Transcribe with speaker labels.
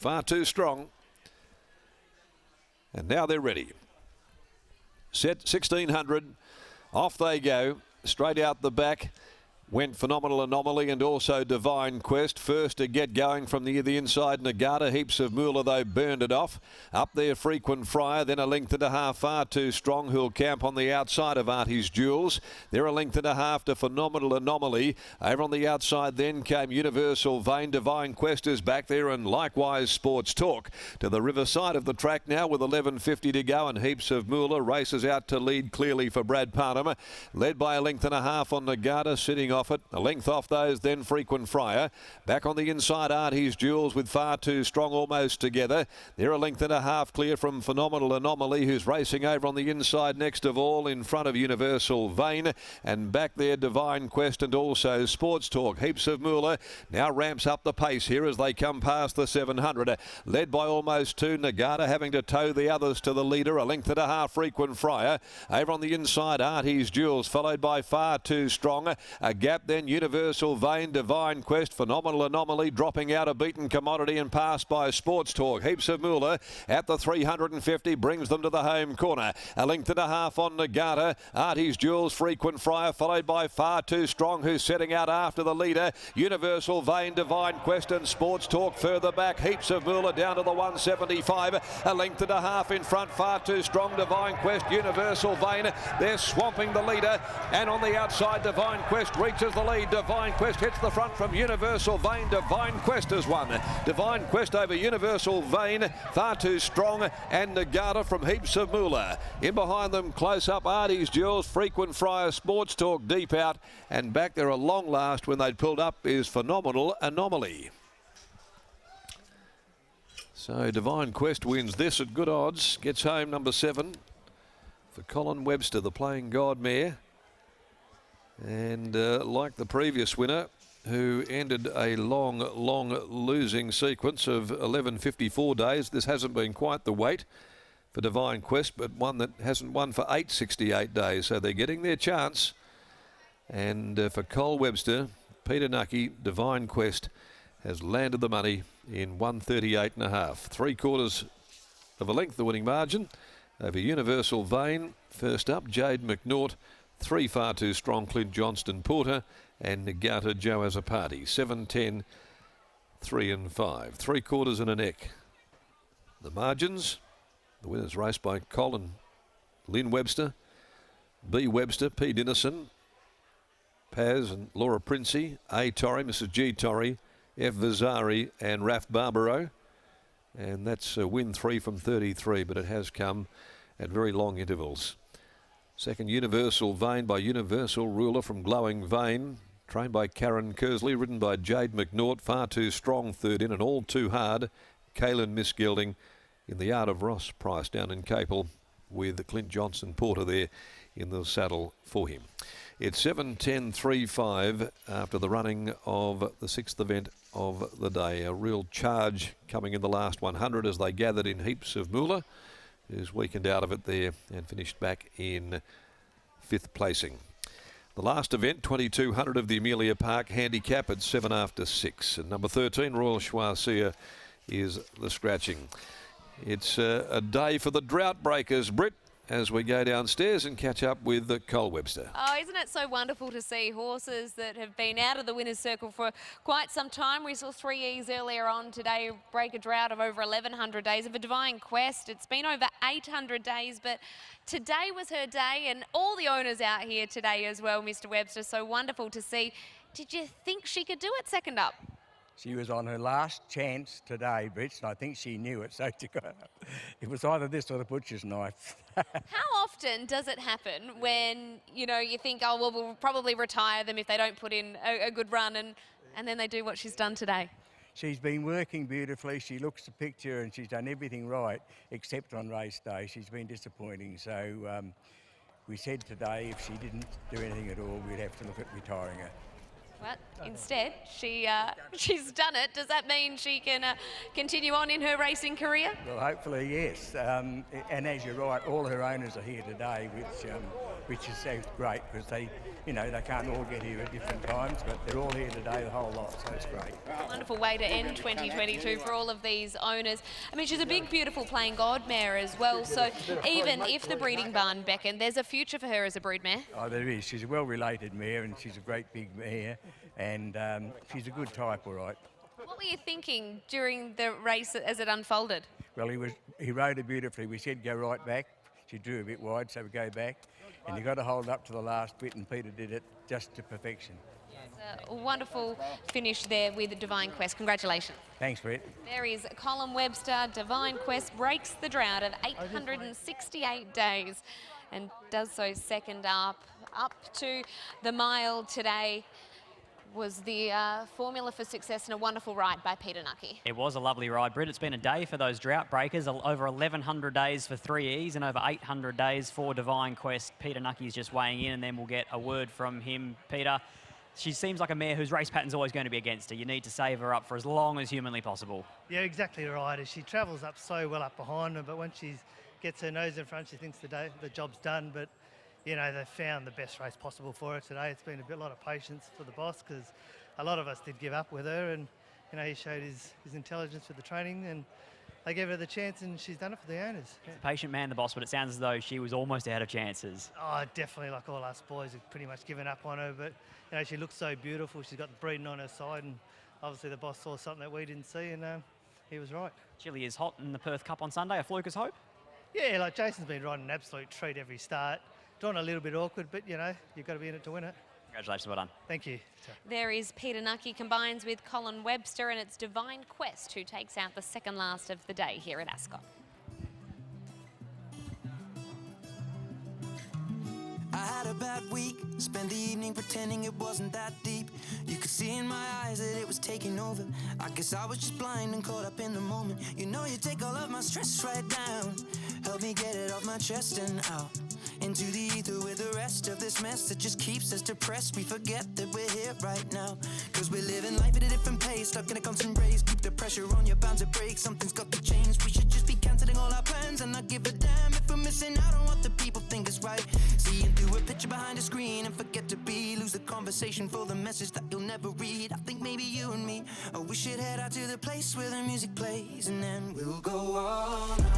Speaker 1: Far Too Strong. And now they're ready. Set 1600. Off they go. Straight out the back went Phenomenal Anomaly and also Divine Quest. First to get going from the inside, Nagata. Heaps of Moolah, though, burned it off. Up there, Frequent Friar. Then a length and a half, Far Too Strong, who'll camp on the outside of Artie's Jewels. They're a length and a half to Phenomenal Anomaly. Over on the outside then came Universal Vein. Divine Quest is back there, and likewise Sports Talk. To the riverside of the track now with 11.50 to go, and Heaps of Moolah races out to lead clearly for Brad Parnham. Led by a length and a half on Nagata, sitting off it. A length off those, then Frequent Friar. Back on the inside, Artie's Jewels with Far Too Strong almost together. They're a length and a half clear from Phenomenal Anomaly, who's racing over on the inside next of all in front of Universal Vein. And back there, Divine Quest and also Sports Talk. Heaps of Moolah now ramps up the pace here as they come past the 700. Led by almost two, Nagata having to tow the others to the leader. A length and a half, Frequent Friar. Over on the inside, Artie's Jewels, followed by Far Too Strong. A gap then Universal Vein, Divine Quest, Phenomenal Anomaly dropping out a beaten commodity and passed by Sports Talk. Heaps of Moolah at the 350 brings them to the home corner. A length and a half on Nagata. Artie's Jewels, Frequent Friar, followed by Far Too Strong, who's setting out after the leader. Universal Vein, Divine Quest and Sports Talk further back. Heaps of Moolah down to the 175. A length and a half in front. Far Too Strong, Divine Quest, Universal Vein. They're swamping the leader, and on the outside, Divine Quest reaches the lead. Divine Quest hits the front from Universal Vein. Divine Quest has won. Divine Quest over Universal Vein. Far Too Strong and Nagata from Heaps of Moolah. In behind them, close up, Artie's Jewels, Frequent Friar, Sports Talk deep out. And back there, a long last when they'd pulled up, is Phenomenal Anomaly. So Divine Quest wins this at good odds. Gets home number 7 for Colin Webster, the Playing God mare. And like the previous winner, who ended a long losing sequence of 11.54 days, this hasn't been quite the wait for Divine Quest, but one that hasn't won for 868 days. So they're getting their chance. And for Cole Webster, Peter Nucky, Divine Quest has landed the money in 138.5. 3/4 of a length, the winning margin over Universal Vein. First up, Jade McNaught. 3 Far Too Strong, Clint Johnston Porter, and Nagata Joe as a party. 7, 10, 3 and 5. 3/4 and a neck. The margins, the winner's race by Colin Lynn Webster, B Webster, P Dinnison, Paz and Laura Princey, A Torrey, Mrs G Torrey, F Vazari and Raf Barbaro. And that's a win 3 from 33, but it has come at very long intervals. Second, Universal Vein by Universal Ruler from Glowing Vein. Trained by Karen Kersley, ridden by Jade McNaught. Far Too Strong third in, and All Too Hard. Kaylin Misgelding in the Art of Ross Price down in Capel with Clint Johnson Porter there in the saddle for him. It's 7, 10, 3, 5 after the running of the 6th event of the day. A real charge coming in the last 100 as they gathered in Heaps of Moolah, who's weakened out of it there and finished back in 5th placing. The last event, 2200 of the Amelia Park handicap at 7 after 6. And number 13, Royal Schwarzer, is the scratching. It's a day for the drought breakers, Britt, as we go downstairs and catch up with Cole Webster.
Speaker 2: Oh, isn't it so wonderful to see horses that have been out of the winner's circle for quite some time? We saw 3 E's earlier on today break a drought of over 1,100 days. Of a Divine Quest, it's been over 800 days, but today was her day, and all the owners out here today as well, Mr. Webster. So wonderful to see. Did you think she could do it second up?
Speaker 3: She was on her last chance today, Bridge, and I think she knew it. So it was either this or the butcher's knife.
Speaker 2: How often does it happen when, you know, you think, oh, well, we'll probably retire them if they don't put in a good run, and then they do what she's done today?
Speaker 3: She's been working beautifully. She looks the picture, and she's done everything right, except on race day. She's been disappointing. So we said today if she didn't do anything at all, we'd have to look at retiring her.
Speaker 2: But instead, she's done it. Does that mean she can continue on in her racing career?
Speaker 3: Well, hopefully, yes. And as you're right, all her owners are here today, which which is so great because they, you know, they can't all get here at different times, but they're all here today, the whole lot, so it's great.
Speaker 2: Wonderful way to end 2022 for all of these owners. I mean, she's a big, beautiful plain god mare as well, so even if the breeding barn beckoned, there's a future for her as a brood mare.
Speaker 3: Oh, there is. She's a well-related mare and she's a great big mare, and she's a good type, all right.
Speaker 2: What were you thinking during the race as it unfolded?
Speaker 3: Well, he rode her beautifully. We said go right back. She drew a bit wide, so we go back. And you got to hold up to the last bit, and Peter did it just to perfection.
Speaker 2: It's a wonderful finish there with Divine Quest. Congratulations.
Speaker 3: Thanks, Brett.
Speaker 2: There is Colin Webster. Divine Quest breaks the drought of 868 days and does so second up to the mile today. Was the formula for success and a wonderful ride by Peter Nucky.
Speaker 4: It was a lovely ride, Britt. It's been a day for those drought breakers, over 1,100 days for 3Es and over 800 days for Divine Quest. Peter Nucky is just weighing in, and then we'll get a word from him. Peter, she seems like a mare whose race pattern's always going to be against her. You need to save her up for as long as humanly possible.
Speaker 5: Yeah, exactly right. She travels up so well up behind her, but when she gets her nose in front, she thinks the job's done. But you know, they found the best race possible for her today. It's been a lot of patience for the boss because a lot of us did give up with her, and you know, he showed his intelligence with the training, and they gave her the chance, and she's done it for the owners.
Speaker 4: He's a patient man, the boss, but it sounds as though she was almost out of chances.
Speaker 5: Oh, definitely, like all us boys have pretty much given up on her, but you know, she looks so beautiful. She's got the breeding on her side, and obviously the boss saw something that we didn't see, and he was right.
Speaker 4: Chile is hot in the Perth Cup on Sunday. A fluker's hope?
Speaker 5: Yeah, like Jason's been riding an absolute treat every start. Drawn a little bit awkward, but you know, you've got to be in it to win it.
Speaker 4: Congratulations, well done.
Speaker 5: Thank you.
Speaker 2: There is Peter Nucky combines with Colin Webster, and it's Divine Quest who takes out the second last of the day here at Ascot.
Speaker 6: I had a bad week, spent the evening pretending it wasn't that deep. You could see in my eyes that it was taking over. I guess I was just blind and caught up in the moment. You know you take all of my stress right down, help me get it off my chest and out into the ether with the rest of this mess that just keeps us depressed. We forget that we're here right now, cause we're living life at a different pace, stuck in a constant race. Keep the pressure on, you're bound to break. Something's got to change. We should just be cancelling all our plans and not give a damn if we're missing out on what the people think is right. Seeing through a picture behind a screen and forget to be, lose the conversation for the message that you'll never read. I think maybe you and me, we should head out to the place where the music plays, and then we'll go all night.